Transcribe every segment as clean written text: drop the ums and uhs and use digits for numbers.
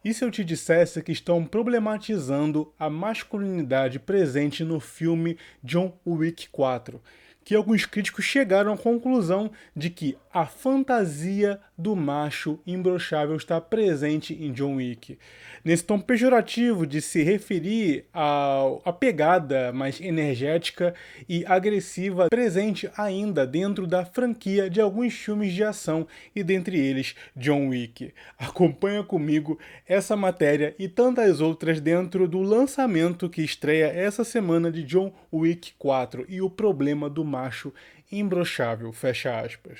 E se eu te dissesse que estão problematizando a masculinidade presente no filme John Wick 4? Que alguns críticos chegaram à conclusão de que a fantasia do macho imbrochável está presente em John Wick. Nesse tom pejorativo de se referir à pegada mais energética e agressiva presente ainda dentro da franquia de alguns filmes de ação e dentre eles John Wick. Acompanha comigo essa matéria e tantas outras dentro do lançamento que estreia essa semana de John Wick 4 e o problema do macho imbrochável, fecha aspas.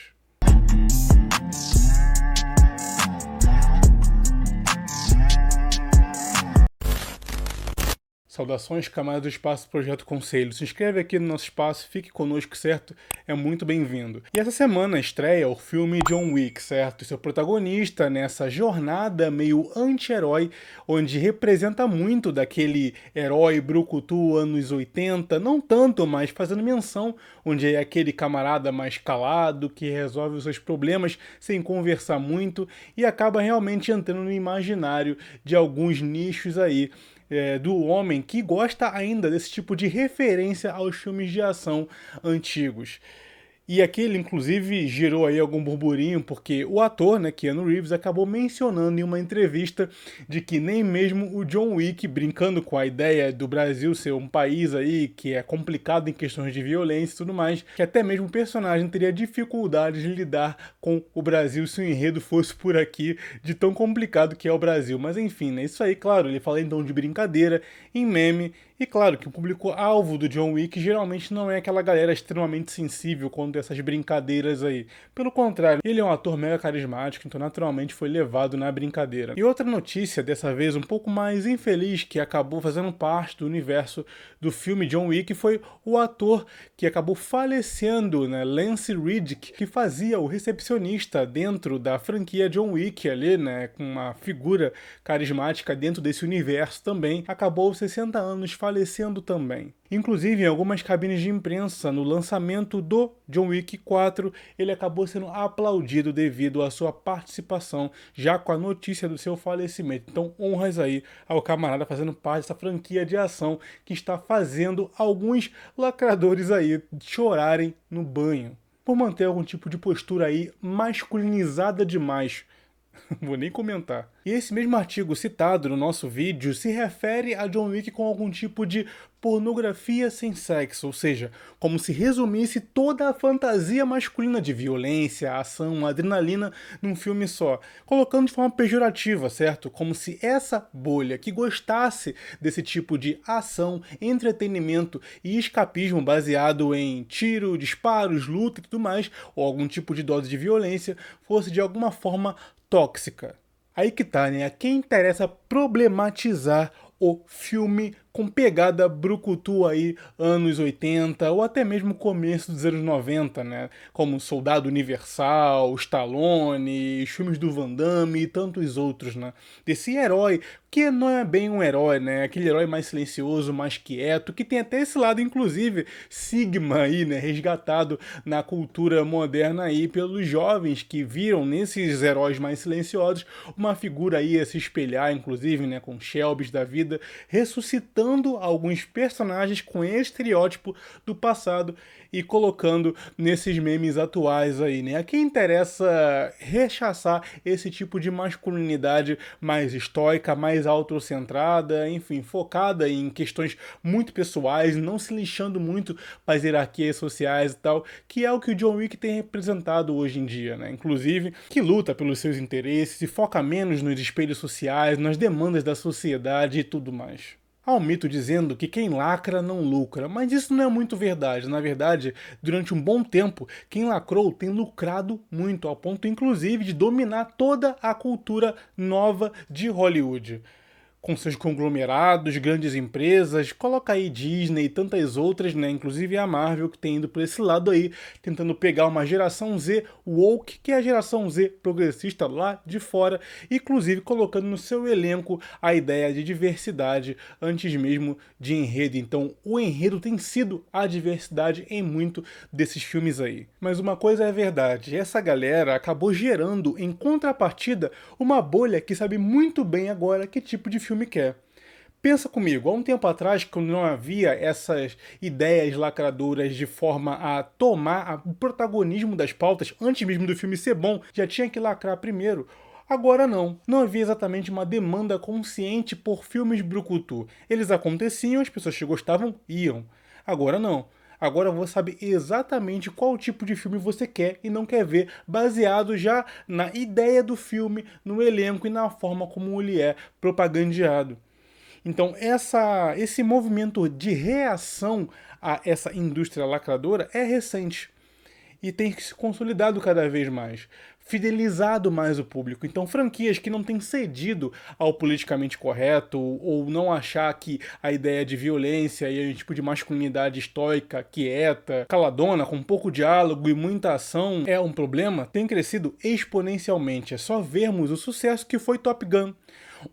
Saudações, camaradas do Espaço Projeto Conselho. Se inscreve aqui no nosso espaço, fique conosco, certo? É muito bem-vindo. E essa semana estreia o filme John Wick, certo? Seu protagonista nessa jornada meio anti-herói, onde representa muito daquele herói brucutu anos 80, não tanto, mas fazendo menção, onde é aquele camarada mais calado, que resolve os seus problemas sem conversar muito e acaba realmente entrando no imaginário de alguns nichos aí. Do homem que gosta ainda desse tipo de referência aos filmes de ação antigos. E aquele, inclusive, gerou aí algum burburinho, porque o ator, né, Keanu Reeves, acabou mencionando em uma entrevista de que nem mesmo o John Wick, brincando com a ideia do Brasil ser um país aí que é complicado em questões de violência e tudo mais, que até mesmo o personagem teria dificuldades de lidar com o Brasil se o enredo fosse por aqui, de tão complicado que é o Brasil. Mas enfim, né, isso aí, claro, ele fala então de brincadeira, em meme. E claro que o público-alvo do John Wick geralmente não é aquela galera extremamente sensível quanto essas brincadeiras aí. Pelo contrário, ele é um ator mega carismático, então naturalmente foi levado na brincadeira. E outra notícia, dessa vez um pouco mais infeliz, que acabou fazendo parte do universo do filme John Wick, foi o ator que acabou falecendo, né, Lance Reddick, que fazia o recepcionista dentro da franquia John Wick ali, né, com uma figura carismática dentro desse universo também, acabou aos 60 anos falecendo também. Inclusive, em algumas cabines de imprensa, no lançamento do John Wick 4, ele acabou sendo aplaudido devido à sua participação, já com a notícia do seu falecimento. Então, honras aí ao camarada fazendo parte dessa franquia de ação que está fazendo alguns lacradores aí chorarem no banho, por manter algum tipo de postura aí masculinizada demais. Vou nem comentar. E esse mesmo artigo citado no nosso vídeo se refere a John Wick com algum tipo de pornografia sem sexo, ou seja, como se resumisse toda a fantasia masculina de violência, ação, adrenalina num filme só, colocando de forma pejorativa, certo? Como se essa bolha que gostasse desse tipo de ação, entretenimento e escapismo baseado em tiro, disparos, luta e tudo mais, ou algum tipo de dose de violência, fosse de alguma forma tóxica. Aí que tá, né? A quem interessa problematizar o filme com pegada brucutu aí, anos 80, ou até mesmo começo dos anos 90, né? Como Soldado Universal, Stallone, os filmes do Van Damme e tantos outros, né? Desse herói, que não é bem um herói, né? Aquele herói mais silencioso, mais quieto, que tem até esse lado, inclusive, Sigma aí, né? Resgatado na cultura moderna aí pelos jovens que viram nesses heróis mais silenciosos uma figura aí a se espelhar, inclusive, né? Com Shelby da vida, ressuscitando alguns personagens com estereótipo do passado e colocando nesses memes atuais aí, né? A quem interessa rechaçar esse tipo de masculinidade mais estoica, mais autocentrada, enfim, focada em questões muito pessoais, não se lixando muito para as hierarquias sociais e tal, que é o que o John Wick tem representado hoje em dia, né? Inclusive, que luta pelos seus interesses e foca menos nos espelhos sociais, nas demandas da sociedade e tudo mais. Há um mito dizendo que quem lacra não lucra, mas isso não é muito verdade. Na verdade, durante um bom tempo, quem lacrou tem lucrado muito, ao ponto inclusive de dominar toda a cultura nova de Hollywood. com seus conglomerados, grandes empresas, coloca aí Disney e tantas outras, né? Inclusive a Marvel, que tem indo por esse lado aí, tentando pegar uma geração Z woke, que é a geração Z progressista lá de fora, inclusive colocando no seu elenco a ideia de diversidade antes mesmo de enredo. Então o enredo tem sido a diversidade em muito desses filmes aí. Mas uma coisa é verdade, essa galera acabou gerando em contrapartida uma bolha que sabe muito bem agora que tipo de filme quer. Pensa comigo, há um tempo atrás, quando não havia essas ideias lacradoras de forma a tomar o protagonismo das pautas, antes mesmo do filme ser bom, já tinha que lacrar primeiro. Agora não. Não havia exatamente uma demanda consciente por filmes brucutu. Eles aconteciam, as pessoas que gostavam iam. Agora não. Agora você sabe exatamente qual tipo de filme você quer e não quer ver, baseado já na ideia do filme, no elenco e na forma como ele é propagandeado. Então, esse movimento de reação a essa indústria lacradora é recente e tem se consolidado cada vez mais, fidelizado mais o público. Então, franquias que não têm cedido ao politicamente correto ou não achar que a ideia de violência e um tipo de masculinidade estoica, quieta, caladona, com pouco diálogo e muita ação é um problema, tem crescido exponencialmente. É só vermos o sucesso que foi Top Gun.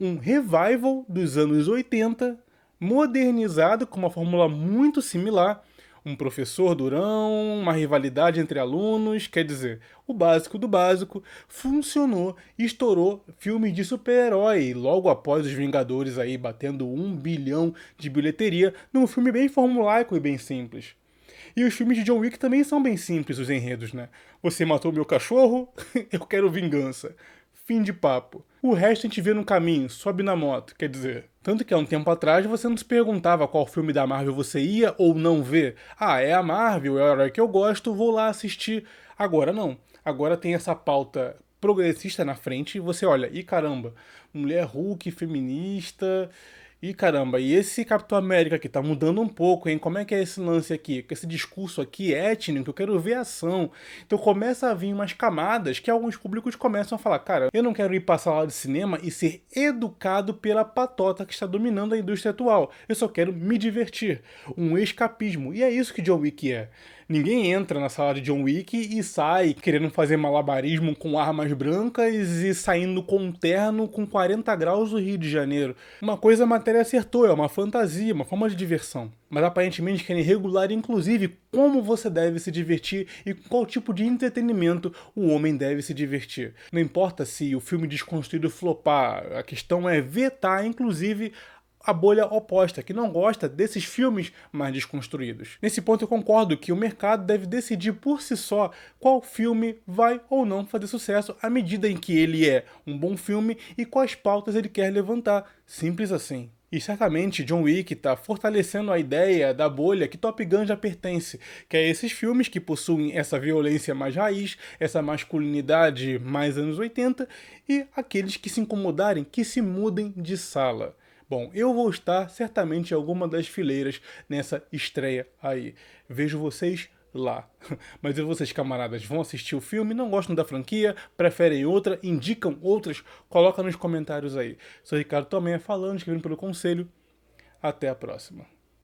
Um revival dos anos 80, modernizado com uma fórmula muito similar, um professor durão, uma rivalidade entre alunos, quer dizer, o básico do básico, funcionou e estourou filmes de super-herói, logo após os Vingadores aí batendo 1 bilhão de bilheteria, num filme bem formulaico e bem simples. E os filmes de John Wick também são bem simples, os enredos, né? Você matou meu cachorro, eu quero vingança. Fim de papo. O resto a gente vê no caminho, sobe na moto, quer dizer. Tanto que há um tempo atrás você não se perguntava qual filme da Marvel você ia ou não ver. Ah, é a Marvel, é o herói que eu gosto, vou lá assistir. Agora não. Agora tem essa pauta progressista na frente e você olha, e caramba, mulher Hulk, feminista. E caramba, e esse Capitão América aqui tá mudando um pouco, hein? Como é que é esse lance aqui? Com esse discurso aqui étnico, eu quero ver ação. Então começa a vir umas camadas que alguns públicos começam a falar, cara, eu não quero ir pra sala de cinema e ser educado pela patota que está dominando a indústria atual. Eu só quero me divertir. Um escapismo. E é isso que John Wick é. Ninguém entra na sala de John Wick e sai querendo fazer malabarismo com armas brancas e saindo com um terno com 40 graus do Rio de Janeiro. Uma coisa a matéria acertou, é uma fantasia, uma forma de diversão. Mas aparentemente querem regular, inclusive, como você deve se divertir e com qual tipo de entretenimento o homem deve se divertir. Não importa se o filme desconstruído flopar, a questão é vetar, inclusive, a bolha oposta, que não gosta desses filmes mais desconstruídos. Nesse ponto eu concordo que o mercado deve decidir por si só qual filme vai ou não fazer sucesso à medida em que ele é um bom filme e quais pautas ele quer levantar. Simples assim. E certamente John Wick está fortalecendo a ideia da bolha que Top Gun já pertence, que é esses filmes que possuem essa violência mais raiz, essa masculinidade mais anos 80 e aqueles que se incomodarem, que se mudem de sala. Bom, eu vou estar certamente em alguma das fileiras nessa estreia aí. Vejo vocês lá. Mas e vocês, camaradas, vão assistir o filme, não gostam da franquia, preferem outra, indicam outras? Coloca nos comentários aí. Sou Ricardo Tomé falando, escrevendo pelo Conselho. Até a próxima.